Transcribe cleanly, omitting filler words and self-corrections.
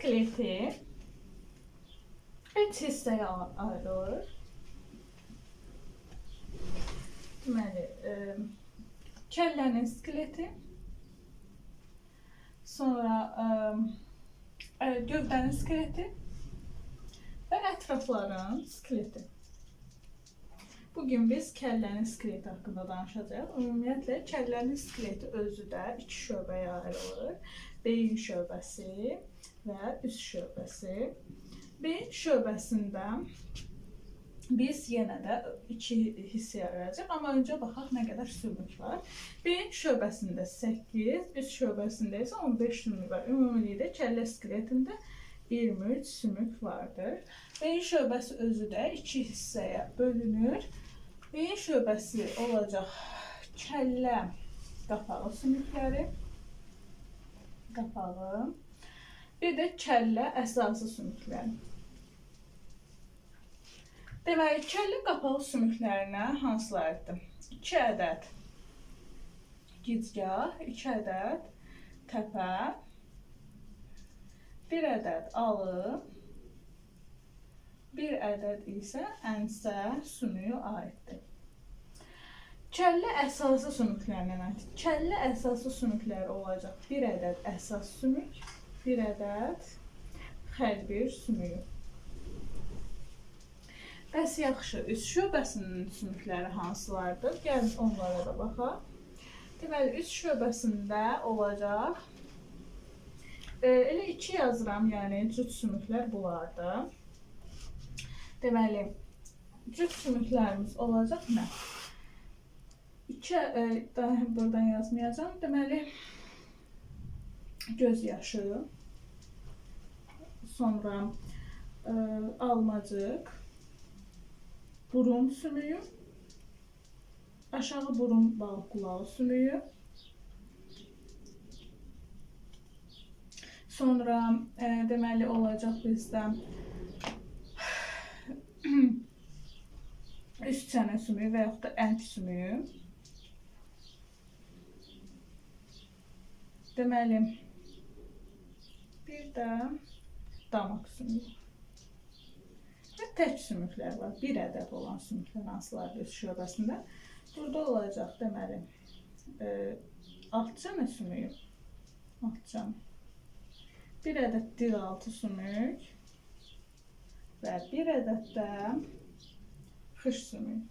skeleti 3 hissəyə ayrılır. Deməli, kəllənin skeleti, sonra gövdənin skeleti və ətrafların skeleti. Bugün biz kəllənin skeleti haqqında danışacağıq. Ümumiyyətlə, kəllənin skeleti özü də 2 şöbəyə ayrılır. Beyin şöbəsi və üst şöbəsi. Beyin şöbəsində biz yenə də 2 hissəyə ayıracağıq. Amma öncə baxaq nə qədər sümük var. Beyin şöbəsində 8, üst şöbəsində isə 15 sümük var. Ümumilikdə kəllə skeletində 23 sümük vardır. Beyin şöbəsi özü də 2 hissəyə bölünür. Beyin şöbəsi olacaq kəllə qapağı sümükləri, qapağı, bir də kəllə əsası sümükləri. Deməli, kəllə qapağı sümüklərinə hansılardır? 2 ədəd gicgah, 2 ədəd təpə, 1 ədəd alın, 1 ədəd isə ənsə sümüyü aiddir. Kəllə əsası sümüklərinə aid. Kəllə əsası sümükləri olacaq 1 ədəd əsas sümük, 1 ədəd xəlbir sümüyü. Bəs yaxşı, üst şöbəsinin sümükləri hansılardır? Gəlin onlara da baxaq. Deməli, üst şöbəsində olacaq, elə 2 yazıram, yəni cüt sümüklər bunlardır. Deməli, cüt sümüklərimiz olacaq nə? 2, daha buradan yazmayacağım. Deməli, göz yaşı, sonra almacıq, burun sümüyü, aşağı burun balıq qulağı sümüyü, sonra deməli olacaq bizdə üst çənə sümüyü və yaxud da ənf sümüyü. Deməli, bir də damaq sümüyü. Və tək sümüklər var. 1 ədəd olan sümüklər hansılardır üst şöbəsində. Burada olacaq, deməli, alt çənə sümüyü, alt çənə. 1 ədəd dil altı sümük və 1 ədəd də xış sümüyü.